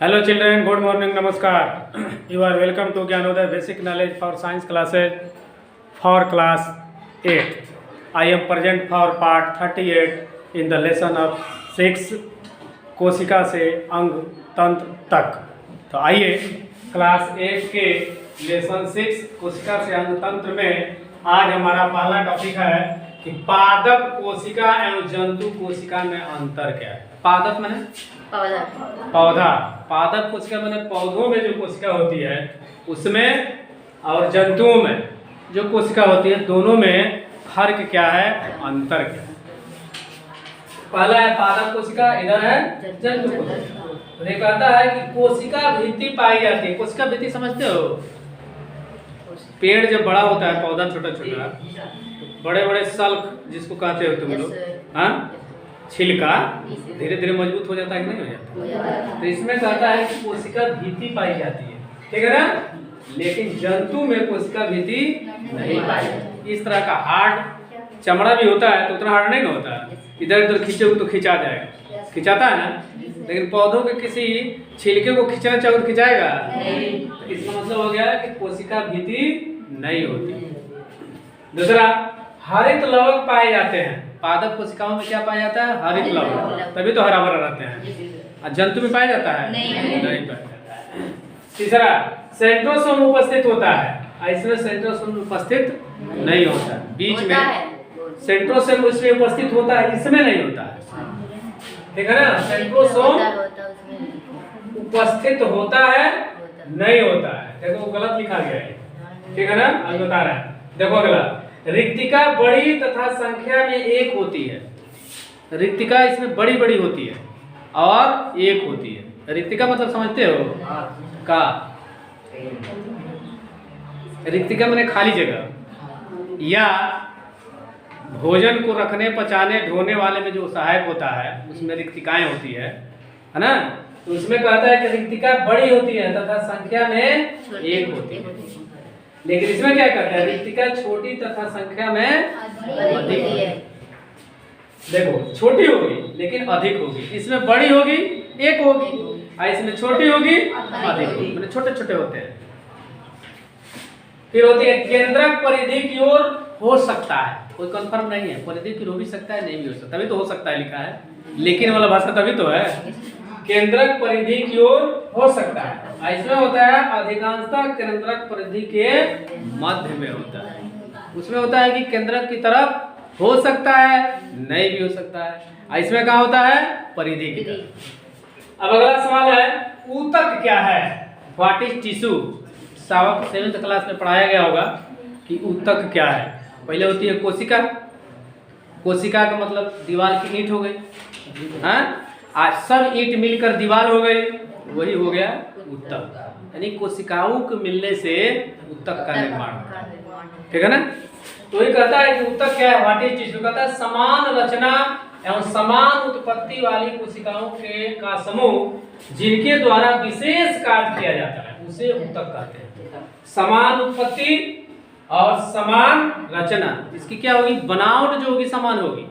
Hello children, good morning, namaskar. You are welcome to Gyanodaya Basic Knowledge for Science classes for class 8. I am present for part 38 in the lesson of 6 कोशिका से अंग तंत्र तक। तो आइए class 8 के lesson 6 कोशिका से अंग तंत्र में आज हमारा पहला टॉपिक है कि पादप कोशिका एवं जंतु कोशिका में अंतर क्या है। पादप माने पौधा, पादप कोशिका माने पौधों में जो कोशिका होती है उसमें और जंतुओं में जो कोशिका होती है, दोनों में फर्क क्या है, अंतर क्या है। पहला है पादप कोशिका, इधर है जंतु कोशिका। ये कहता है कि कोशिका भित्ति पाई जाती है। कोशिका भित्ति समझते हो? पेड़ जब बड़ा होता है, पौधा छोटा छोटा, बड़े बड़े सल्क जिसको कहते हो तुम लोग, हाँ, छिलका धीरे धीरे मजबूत हो जाता है कि नहीं हो जाता? तो इसमें कहता है कि कोशिका भित्ति पाई जाती है, ठीक है ना। लेकिन जंतु में कोशिका भित्ति नहीं पाई जाती। इस तरह का हार्ड चमड़ा भी होता है तो उतना हार्ड नहीं होता है, इधर उधर खींचोगे तो खिंचा जाएगा, खिंचाता है ना। लेकिन पौधों के किसी छिलके को खींचना चाहो तो खिंचाएगा नहीं। तो इसका मतलब हो गया कि कोशिका भित्ति नहीं होती। दूसरा, हरित लवक पाए जाते हैं। पादप कोशिकाओं में क्या पाया जाता है? हरित लवक, तभी तो हरा भरा रहते हैं। और जंतु में पाया जाता है? नहीं पाया जाता है। तीसरा, सेंट्रोसोम उपस्थित होता है। इसमें सेंट्रोसोम उपस्थित नहीं होता, बीच में सेंट्रोसोम इसमें उपस्थित होता है, इसमें नहीं होता है, ठीक है ना। सेंट्रोसोम उपस्थित होता है, नहीं होता है। देखो गलत लिखा गया है, ठीक है ना, अब बता रहा है। देखो अगला, रिक्तिका बड़ी तथा संख्या में एक होती है। रिक्तिका इसमें बड़ी बड़ी होती है और एक होती है। रिक्तिका मतलब समझते हो? का रिक्तिका माने खाली जगह, या भोजन को रखने, पचाने, ढोने वाले में जो सहायक होता है उसमें रिक्तिकाएं होती है ना। तो उसमें कहता है कि रिक्तिका बड़ी होती है तथा संख्या में एक होती है। लेकिन इसमें क्या कहता है? रिक्तिका छोटी तथा संख्या में अधिक है। देखो छोटी होगी लेकिन अधिक होगी, इसमें बड़ी होगी एक होगी, और इसमें छोटी होगी अधिक होगी, मतलब छोटे छोटे होते हैं। फिर होती है केंद्रक परिधि की ओर हो सकता है, कोई कंफर्म नहीं है, परिधि की ओर भी सकता है, नहीं भी हो सकता, तभी तो हो सकता है लिखा है, लेकिन वाला भाषा तभी तो है। केंद्रक परिधि की ओर हो सकता है, इसमें होता है अधिकांशतः केंद्रक परिधि के मध्य में होता है। उसमें होता है कि केंद्रक की तरफ हो सकता है, नहीं भी हो सकता है। इसमें क्या होता है? परिधि की तरफ। अब अगला सवाल है, ऊतक क्या है? What is tissue? 7th class में पढ़ाया गया होगा कि ऊतक क्या है। पहले होती है कोशिका। कोशिका का मतलब दीवार की ईंट हो गई, हाँ, आज सब ईंट मिलकर दीवार हो गई, वही हो गया ऊतक। यानी कोशिकाओं के मिलने से ऊतक का निर्माण, ठीक है ना। तो ये कहता है कि ऊतक क्या है? What is tissue? कहता है समान रचना एवं समान उत्पत्ति वाली कोशिकाओं के का समूह जिनके द्वारा विशेष कार्य किया जाता है, उसे ऊतक कहते हैं। समान उत्पत्ति और समान रचना, इसकी क्या होगी? बनावट जो होगी समान होगी,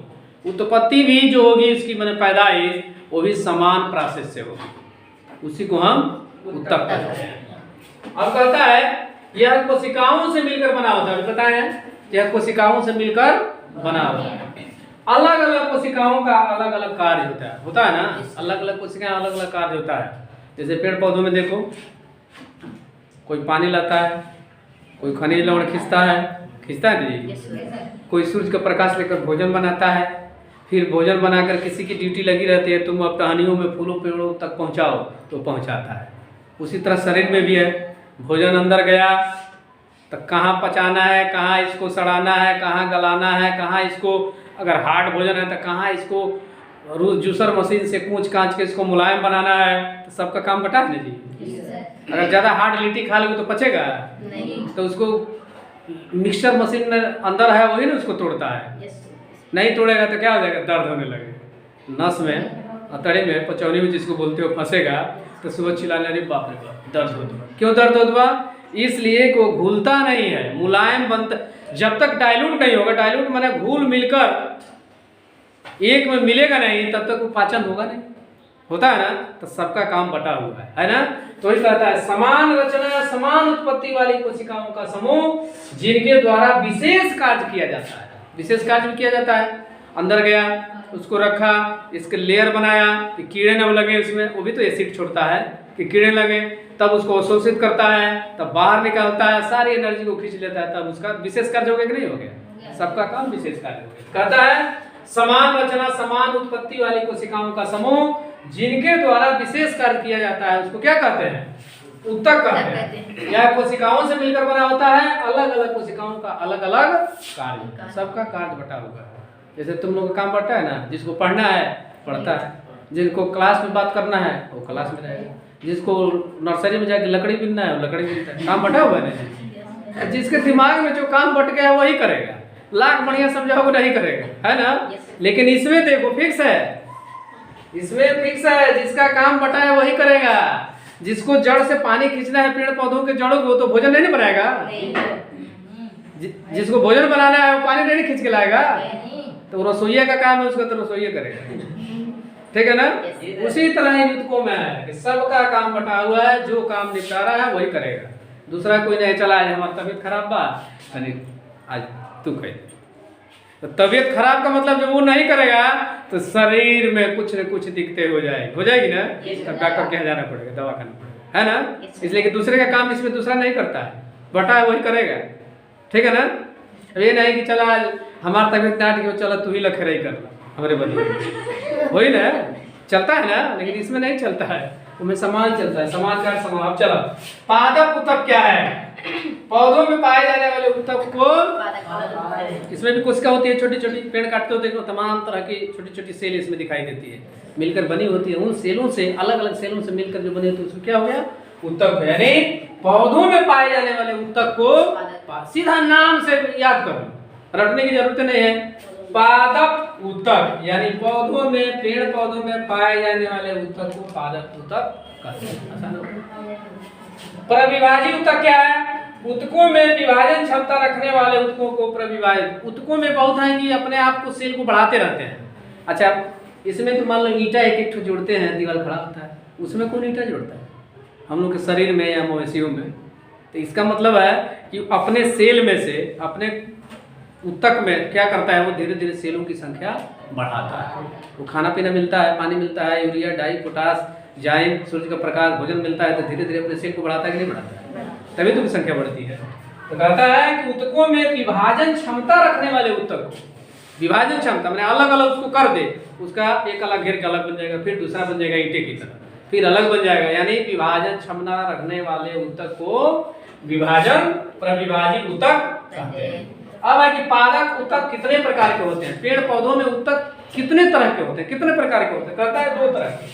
उत्पत्ति भी जो होगी इसकी मैंने पैदाइश वो भी समान प्रोसेस से होगी, उसी को हम ऊतक कहते हैं। अब कहता है यह कोशिकाओं से मिलकर बना होता है। बताया यह कोशिकाओं से मिलकर बना होता है। अलग अलग कोशिकाओं का अलग अलग कार्य होता है ना। अलग अलग कोशिकाएं अलग अलग कार्य होता है। जैसे पेड़ पौधों में देखो, कोई पानी लाता है, कोई खनिज लवण खींचता है जी, कोई सूर्य का प्रकाश लेकर भोजन बनाता है, फिर भोजन बनाकर किसी की ड्यूटी लगी रहती है, तुम अब टहनियों में फूलों पेड़ों तक पहुंचाओ तो पहुंचाता है। उसी तरह शरीर में भी है, भोजन अंदर गया तो कहाँ पचाना है, कहाँ इसको सड़ाना है, कहाँ गलाना है, कहाँ इसको, अगर हार्ड भोजन है तो कहाँ इसको रोज जूसर मशीन से कूच कांच के इसको मुलायम बनाना है, तो सबका काम बटा है जी। अगर ज़्यादा हार्ड लिट्टी खा लोगे तो पचेगा नहीं, तो उसको मिक्सर मशीन में अंदर है वही ना उसको तोड़ता है, नहीं तोड़ेगा तो क्या हो जाएगा? दर्द होने लगेगा नस में, अतड़ी में, पचौनी में जिसको बोलते हो, फंसेगा तो सुबह चिल्लाने लगे बाप रे बाप दर्द होता। क्यों दर्द होता? इसलिए कि वो घुलता नहीं है, मुलायम बनता। जब तक डाइल्यूट नहीं होगा, डाइल्यूट माने घुल मिलकर एक में मिलेगा नहीं, तब तक वो पाचन होगा नहीं। होता है ना, तो सबका काम बटा हुआ है ना। तो वही कहता है समान रचना समान उत्पत्ति वाली कोशिकाओं का समूह जिनके द्वारा विशेष कार्य किया जाता है। विशेष कार्य भी किया जाता है। अंदर गया, उसको रखा, इसके लेयर बनाया कि कीड़े न लगे उसमें, वो भी तो एसिड छोड़ता है कि कीड़े लगे, तब उसको अवशोषित करता है, तब बाहर निकालता है, सारी एनर्जी को खींच लेता है, तब उसका विशेष कार्य हो गया कि नहीं हो गया? सबका काम विशेष कार्य हो गया। कहता है समान रचना समान उत्पत्ति वाली कोशिकाओं का समूह जिनके द्वारा विशेष कार्य किया जाता है उसको क्या कहते हैं? उत्तक कहते हैं। यह कोशिकाओं से मिलकर बना होता है, अलग अलग कोशिकाओं का अलग अलग कार्य, सबका कार्य बटा हुआ है। जैसे तुम लोग का काम बटा है ना, जिसको पढ़ना है पढ़ता है, जिनको क्लास में बात करना है वो क्लास में रहेगा, जिसको नर्सरी में जाके लकड़ी बीनना है वो लकड़ी बीनता है, काम बटा हुआ है ना। जिसके दिमाग में जो काम बट गया है वही करेगा, लाख बढ़िया समझाओगे नहीं करेगा, है ना। लेकिन इसमें देखो फिक्स है, इसमें फिक्स है, जिसका काम बटा है वही करेगा। जिसको जड़ से पानी खींचना है पेड़ पौधों के जड़ों को, तो भोजन नहीं बनाएगा। जिसको भोजन बनाना है वो पानी नहीं खींच के लाएगा, तो रसोइया का काम है, उसका तो रसोइया करेगा, ठीक है ना। उसी तरह इन युतकों में है कि सबका काम बटा हुआ है, जो काम निपटा रहा है वही करेगा। दूसरा कोई नहीं चला है हमारी तबीयत खराब बा आज तू कह, तो तबीयत खराब का मतलब जब वो नहीं करेगा तो शरीर में कुछ न कुछ दिक्कतें हो जाएगी ना, तब डॉक्टर के यहाँ जाना पड़ेगा, दवा खाना पड़ेगा, है ना। इसलिए कि दूसरे का काम इसमें दूसरा नहीं करता है, बटा है वही करेगा, ठीक है ना। ये नहीं कि चला हमारी तबीयत नाट की चला तू ही लखेराई कर हमारे बदले, वही ना चलता है ना। लेकिन इसमें नहीं चलता है, उसमें समान चलता है, समान का समान। अब चलो पादप ऊतक क्या है? पौधों में पाए जाने वाले ऊतक को, इसमें भी कोशिका होती है छोटी छोटी, पेड़ काटते हो देखो तमाम तरह की छोटी छोटी सेल इसमें दिखाई देती है, मिलकर बनी होती है। उन सेलों से अलग अलग सेलों से मिलकर जो बनी होती है उसको क्या हो गया? ऊतक। यानी पौधों में पाए जाने वाले ऊतक को सीधा नाम से याद करो, रटने की जरूरत नहीं है। पादप ऊतक यानी पौधों में, पेड़ पौधों में पाए जाने वाले ऊतक को पादप ऊतक कहते हैं। प्रविभाजी ऊतक क्या है? ऊतकों में विभाजन क्षमता रखने वाले ऊतकों को प्रविभाजित। ऊतकों में बहुत है कि अपने आप को सेल को बढ़ाते रहते हैं। अच्छा, इसमें तो मान लो ईंटा एक एक जोड़ते हैं, दीवार खड़ा होता है, उसमें कौन ईंटा जोड़ता है? हम लोग के शरीर में या मवेशियों में। तो इसका मतलब है कि अपने सेल में से, अपने ऊतक में क्या करता है, वो धीरे धीरे सेलों की संख्या बढ़ाता है। वो खाना पीना मिलता है, पानी मिलता है, यूरिया डाई पोटास जाइम, सूर्य का प्रकाश, भोजन मिलता है, तो धीरे धीरे अपने सेल को बढ़ाता है कि नहीं बढ़ाता है? तभी तो संख्या बढ़ती है। तो कहता है कि ऊतकों में विभाजन क्षमता रखने वाले ऊतक को, विभाजन क्षमता मैंने अलग अलग उसको कर दे, उसका एक अलग घेर का अलग बन जाएगा, फिर दूसरा बन जाएगा ईंटे की तरह, फिर अलग बन जाएगा। यानी विभाजन क्षमता रखने वाले ऊतक को विभाजन प्रविभाजित ऊतक कहते हैं। अब है कि पादप ऊतक कितने प्रकार के होते हैं? पेड़ पौधों में ऊतक कितने तरह के होते हैं? कितने प्रकार के होते हैं? कहता है 2 तरह के,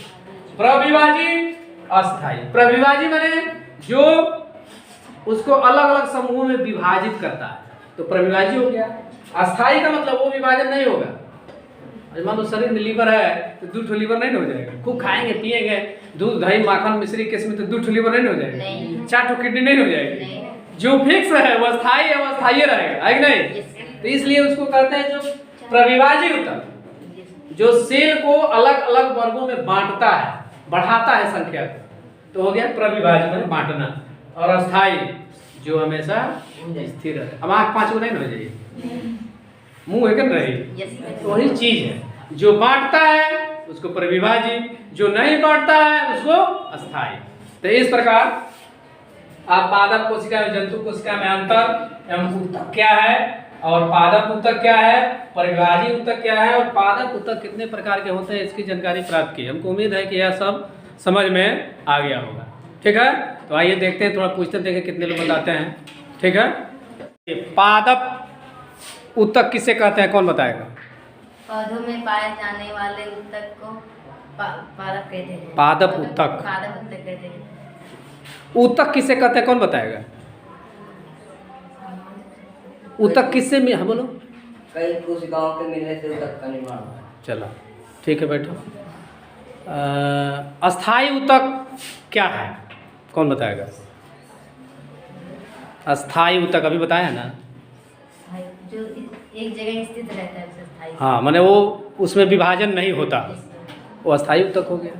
प्रविभाजी, अस्थाई। प्रविभाजी माने जो उसको अलग अलग समूहों में विभाजित करता है, तो प्रविभाजी हो गया। अस्थाई का मतलब वो विभाजन नहीं होगा। मान लो शरीर में लीवर है तो 2 लीवर नहीं हो जाएगा, खूब खाएंगे पिएंगे दूध दही माखन मिश्री केस में, तो 2 लीवर नहीं हो जाएगा, 4 किडनी नहीं हो जाएगी। जो फिक्स है वो अस्थाई है, वो अस्थाई रहेगा, है कि नहीं? तो इसलिए उसको कहते हैं जो प्रविभाजी ऊतक, जो सेल को अलग अलग वर्गों में बांटता है, बढ़ाता है संख्या को, तो हो गया प्रविभाजी में बांटना। और अस्थाई जो हमेशा स्थिर है। अब आँख 5 नहीं हो जाएगी, मुंह है नहीं रही, तो वही चीज है। जो बांटता है उसको प्रविभाजी, जो नहीं बांटता है उसको अस्थाई। तो इस प्रकार आप पादप कोशिका में, जंतु कोशिका में अंतर एवं ऊतक क्या है, और पादप ऊतक क्या है, प्रविभाजी ऊतक क्या है, और पादप ऊतक कितने प्रकार के होते हैं, इसकी जानकारी प्राप्त की। हमको उम्मीद है कि यह सब समझ में आ गया होगा। ठीक है, तो आइए देखते हैं, थोड़ा पूछते देखें कितने लोग बताते हैं। ठीक है, पादप ऊतक किसे कहते हैं, कौन बताएगा? पौधों में पाए जाने वाले ऊतक को पादप कहते हैं। पादप ऊतक, पादप ऊतक कहते हैं। ऊतक किसे कहते हैं, कौन बताएगा? ऊतक किससे में, हाँ बोलो। कई कोशिकाओं के मिलने से ऊतक का निर्माण होता है। चलो ठीक है, बैठो। अस्थाई ऊतक क्या है, कौन बताएगा? अस्थाई ऊतक अभी बताया है ना, जो एक जगह स्थित रहता है उसे अस्थाई। हाँ, माने वो उसमें विभाजन नहीं होता, वो अस्थाई ऊतक हो गया।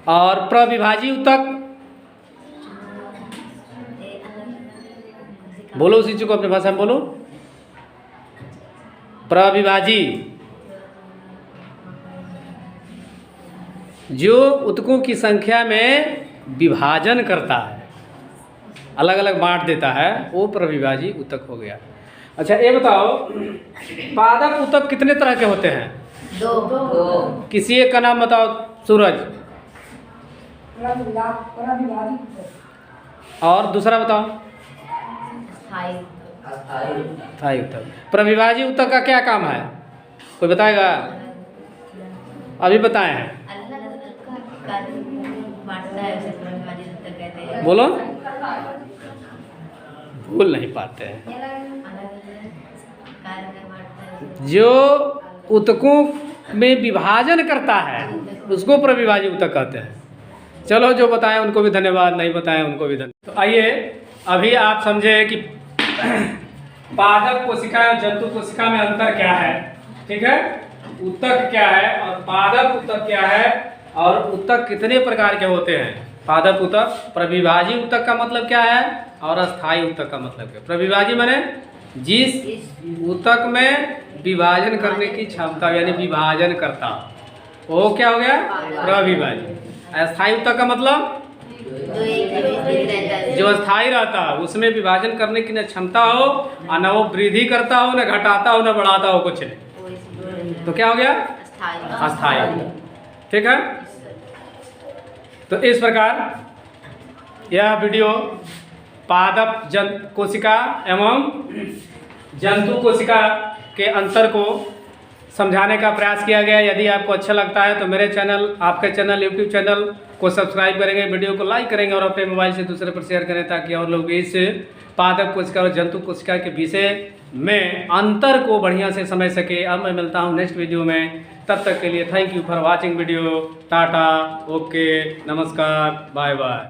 और प्रविभाजी ऊतक, बोलो उसी चीज को अपनी भाषा में बोलो। प्रविभाजी जो ऊतकों की संख्या में विभाजन करता है, अलग अलग बांट देता है, वो प्रविभाजी ऊतक हो गया। अच्छा ये बताओ, पादप ऊतक कितने तरह के होते हैं? दो। किसी एक का नाम बताओ। सूरज। और दूसरा बताओ। स्थायी अस्थायी ऊतक। प्रविभाजी ऊतक का क्या काम है, कोई बताएगा? अभी बताए हैं, अलग अलग कार्य बांटता है, उसे प्रविभाजी ऊतक कहते हैं। बोलो। भूल नहीं पाते हैं। अलग अलग कार्य में बांटता है। जो ऊतकों में विभाजन करता है उसको प्रविभाजी ऊतक कहते हैं। चलो, जो बताएं उनको भी धन्यवाद, नहीं बताएं उनको भी धन्यवाद। तो आइए अभी आप समझे कि पादप कोशिका और जंतु कोशिका में अंतर क्या है। ठीक है, ऊतक क्या है और पादप ऊतक क्या है, और ऊतक कितने प्रकार के होते हैं। पादप ऊतक, प्रविभाजी ऊतक का मतलब क्या है, और अस्थायी ऊतक का मतलब क्या है। प्रविभाजी माने जिस ऊतक में विभाजन करने की क्षमता, यानी विभाजन करता, वो क्या हो गया, प्रविभाजी। अस्थायी ऊतक का मतलब जो एक ही रहता है। जो अस्थायी रहता है, उसमें विभाजन करने की न क्षमता हो, और न वो वृद्धि करता हो, न घटाता हो, न बढ़ाता हो, कुछ नहीं, वो इसी तो क्या हो गया, स्थायी। अस्थायी। ठीक है, तो इस प्रकार यह वीडियो पादप कोशिका एवं जंतु कोशिका के अंतर को समझाने का प्रयास किया गया। यदि आपको अच्छा लगता है तो मेरे चैनल, आपके चैनल, यूट्यूब चैनल को सब्सक्राइब करेंगे, वीडियो को लाइक करेंगे और अपने मोबाइल से दूसरे पर शेयर करें, ताकि और लोग इस पादप कोशिका और जंतु कोशिका के विषय में अंतर को बढ़िया से समझ सके। अब मैं मिलता हूँ नेक्स्ट वीडियो में, तब तक के लिए thank you for watching video. Tata, okay, नमस्कार, बाय बाय।